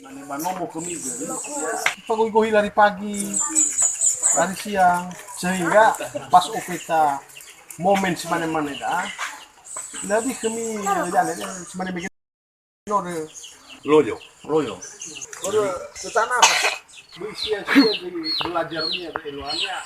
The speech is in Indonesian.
Manomo kami pagui dari pagi, dari siang, sehingga pas kita momen semana-mana dah, lebih kami jalan semana bikin loyo, loyo. Kalau ke tanah apa? Di siang di belajarnya, di luarnya.